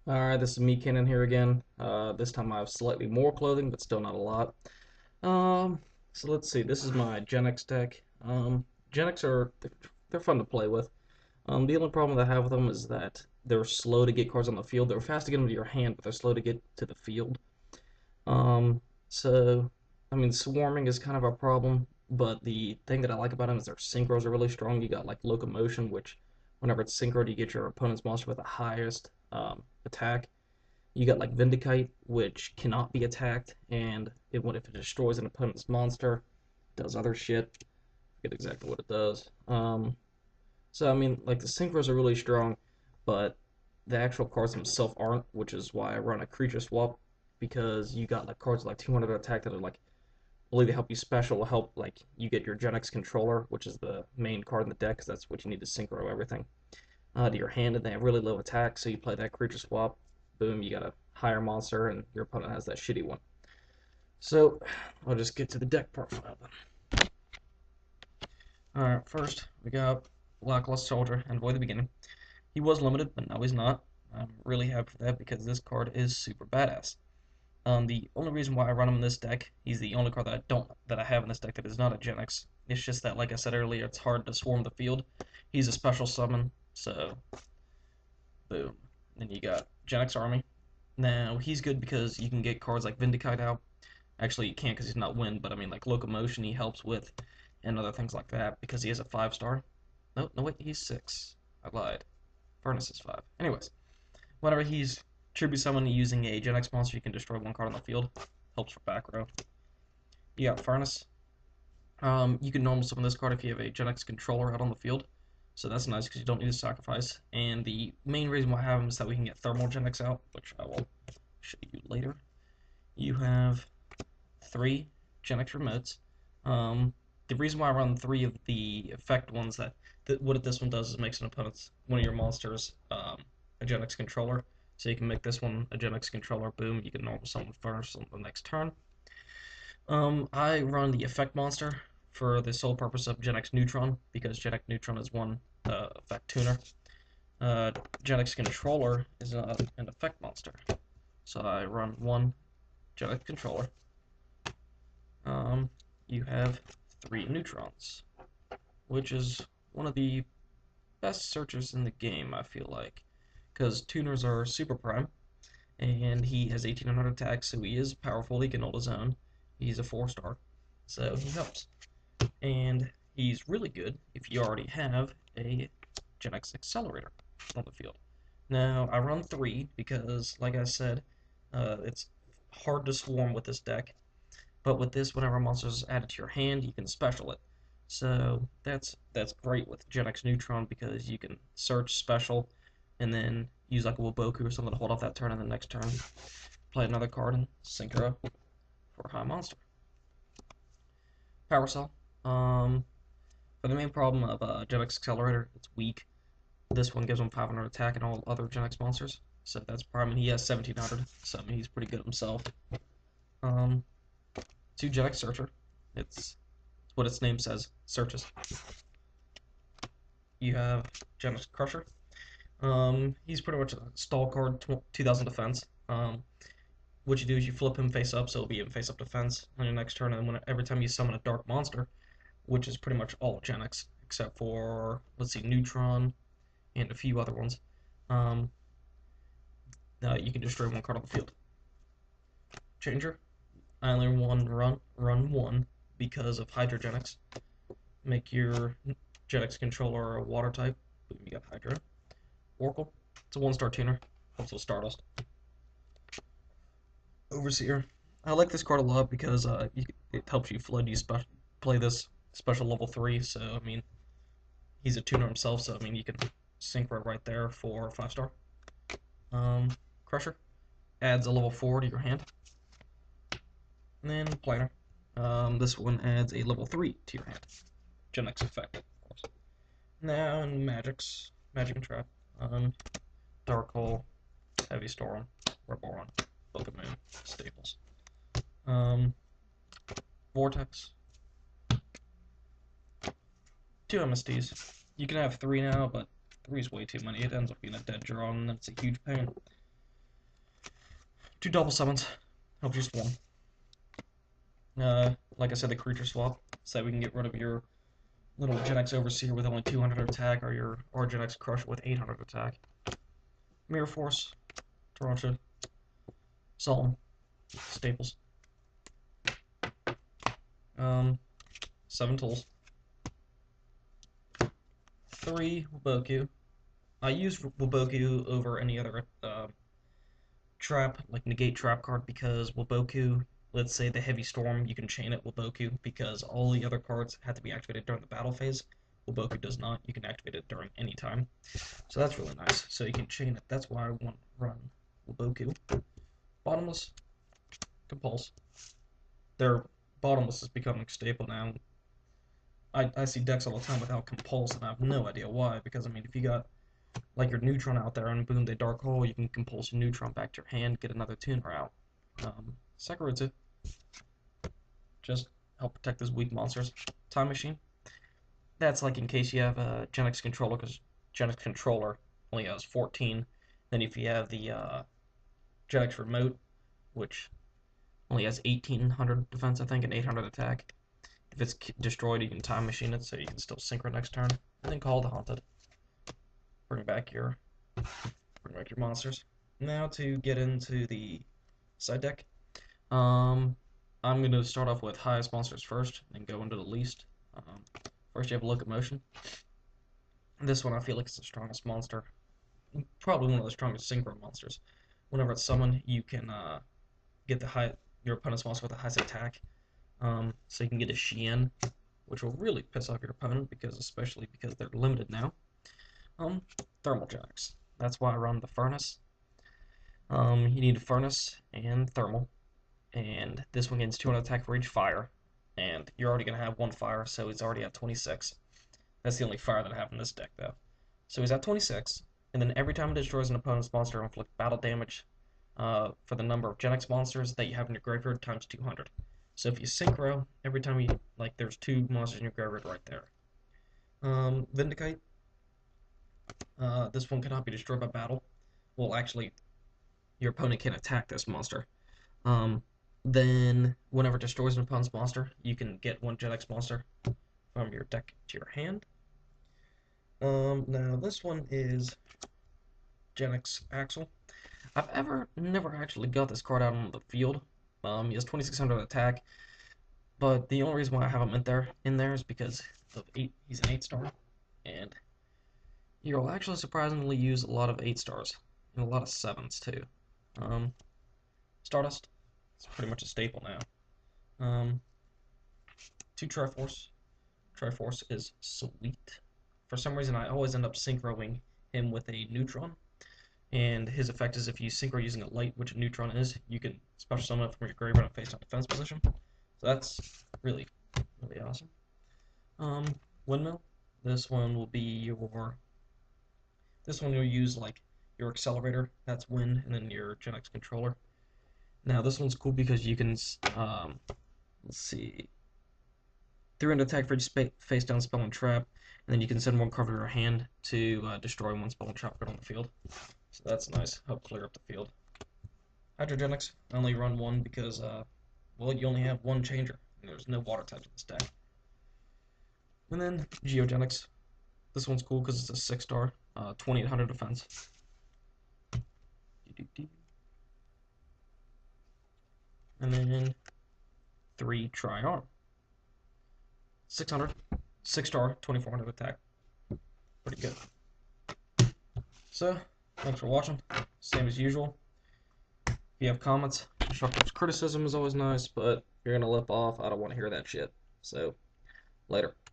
Alright, this is MeatCannon here again. This time I have slightly more clothing, but still not a lot. Um, so let's see. This is my Genex deck. Genex they're fun to play with. The only problem that I have with them is that they're slow to get cards on the field. They're fast to get them to your hand, but they're slow to get to the field. Um, so I mean, swarming is kind of a problem, but the thing that I like about them is their synchros are really strong. You got like locomotion, which whenever it's synchroed, you get your opponent's monster with the highest attack. You got like Vindicate, which cannot be attacked, and if it destroys an opponent's monster, it does other shit. I forget exactly what it does. So I mean, like the synchros are really strong, but the actual cards themselves aren't, which is why I run a creature swap because you got like cards like 200 attack that are like will either help you special or help like you get your Genex controller, which is the main card in the deck, because that's what you need to synchro everything to your hand, and they have really low attack, so you play that creature swap, boom, you got a higher monster, and your opponent has that shitty one. So, I'll just get to the deck profile then. Alright, first, we got Blacklist Soldier and Void the Beginning. He was limited, but now he's not. I'm really happy for that because this card is super badass. The only reason why I run him in this deck, he's the only card that I have in this deck that is not a Genex. It's just that, like I said earlier, it's hard to swarm the field. He's a special summon, so boom. Then you got Genex Army. Now, he's good because you can get cards like Vindicate out. Actually, you can't because he's not wind, but I mean, like Locomotion he helps with, and other things like that because he is a 5-star. No, no, wait, he's 6. I lied. Furnace is 5. Anyways, whenever he's tribute summon using a Genex monster, you can destroy one card on the field. Helps for back row. You got Furnace. You can normal summon this card if you have a Genex controller out on the field. So that's nice because you don't need to sacrifice. And the main reason why I have them is that we can get Thermal Genex out, which I will show you later. You have 3 Genex remotes. The reason why I run 3 of the effect ones what this one does is makes one of your monsters a Genex controller. So you can make this one a Genex controller. Boom, you can normal summon first on the next turn. I run the effect monster for the sole purpose of Genex Neutron because Genex Neutron is one effect tuner. Genex Controller is an effect monster, so I run one Genex Controller. You have 3 Neutrons, which is one of the best searchers in the game, I feel like, because tuners are super prime, and he has 1800 attack, so he is powerful. He can hold his own. He's a 4-star, so he helps. And he's really good if you already have a Genex Accelerator on the field. Now, I run 3 because, like I said, it's hard to swarm with this deck. But with this, whenever a monster is added to your hand, you can special it. So that's great with Genex Neutron because you can search special and then use like a Waboku or something to hold off that turn, and the next turn play another card and synchro for a high monster. Power Cell. For the main problem of Genex Accelerator, it's weak. This one gives him 500 attack and all other Genex monsters. So that's prime, and he has 1700, so I mean, he's pretty good himself. 2 Genex Searcher. It's what its name says, searches. You have Genex Crusher. He's pretty much a stall card, 2000 defense. What you do is you flip him face up, so it'll be in face up defense on your next turn, and every time you summon a dark monster, which is pretty much all Genex, except for, let's see, Neutron and a few other ones, you can destroy one card on the field. Changer. I only run 1 because of Hydrogenics. Make your Genex controller a water type. Boom, you got Hydro. Oracle. It's a 1-star tuner. Also Stardust. Overseer. I like this card a lot because it helps you flood. You play this special level 3, so I mean, he's a tuner himself, so I mean, you can synchro right there for 5-star. Crusher adds a level 4 to your hand. And then Planner. This one adds a level 3 to your hand. Genex effect, of course. Now in Magic and Trap. Dark Hole, Heavy Storm, Reborn, Book of Moon, Staples. Vortex. 2 MSTs. You can have 3 now, but 3 is way too many. It ends up being a dead draw, and that's a huge pain. 2 double summons. Help just one. Like I said, the creature swap, so we can get rid of your little Genex Overseer with only 200 attack, or your Genex Crusher with 800 attack. Mirror Force, Tarancha, Solemn, Staples. 7 tools. 3 Waboku. I use Waboku over any other trap, like negate trap card, because Waboku, let's say the Heavy Storm, you can chain it Waboku, because all the other cards have to be activated during the battle phase. Waboku does not. You can activate it during any time. So that's really nice. So you can chain it. That's why I want to run Waboku. Bottomless, Compulse. Their Bottomless is becoming staple now. I see decks all the time without Compulse, and I have no idea why, because, I mean, if you got like your Neutron out there and boom, they Dark Hole, you can Compulse your Neutron back to your hand, get another tuner out. Sakurutsu, just help protect those weak monsters. Time Machine, that's like in case you have a Genex Controller, because Genex Controller only has 14. Then if you have the Genex Remote, which only has 1800 defense, I think, and 800 attack. If it's destroyed, you can Time Machine it, so you can still Synchro next turn. And then Call the Haunted. Bring back your monsters. Now to get into the side deck. I'm going to start off with highest monsters first, and go into the least. First you have Locomotion. This one I feel like is the strongest monster. Probably one of the strongest Synchro monsters. Whenever it's summoned, you can get your opponent's monster with the highest attack. So you can get a Shien, which will really piss off your opponent, especially because they're limited now. Thermal Genex. That's why I run the Furnace. You need a Furnace and Thermal, and this one gains 200 attack for each fire, and you're already going to have 1 fire, so he's already at 26. That's the only fire that I have in this deck, though. So he's at 26, and then every time it destroys an opponent's monster, inflict battle damage for the number of Genex monsters that you have in your graveyard times 200. So if you Synchro, every time you, like, there's 2 monsters in your graveyard right there. Vindicate. This one cannot be destroyed by battle. Well, actually, your opponent can attack this monster. Then, whenever it destroys an opponent's monster, you can get 1 Genex monster from your deck to your hand. Now, this one is Genex Axle. I've never actually got this card out on the field. He has 2600 attack, but the only reason why I have him in there is because of he's an 8-star, and you'll actually surprisingly use a lot of 8-stars and a lot of 7s too. Stardust, it's pretty much a staple now. 2 Triforce. Triforce is sweet. For some reason, I always end up synchroing him with a Neutron. And his effect is if you synchro using a light, which a Neutron is, you can special summon it from your graveyard and face down defense position. So that's really, really awesome. Windmill. This one will be your. This one you'll use like your accelerator. That's wind, and then your Genex controller. Now this one's cool because you can. Let's see. 300 attack for each face down spell and trap, and then you can send 1 card to your hand to destroy 1 spell and trap card on the field. So that's nice. Help clear up the field. Hydrogenics, I only run 1 because, well, you only have 1 changer, and there's no water types in this deck. And then Geogenics. This one's cool because it's a 6-star, 2800 defense. And then 3 Tri-Arm. 600, 6-star, 2400 attack. Pretty good. So, thanks for watching. Same as usual. If you have comments, constructive criticism is always nice, but if you're gonna lip off, I don't want to hear that shit. So, later.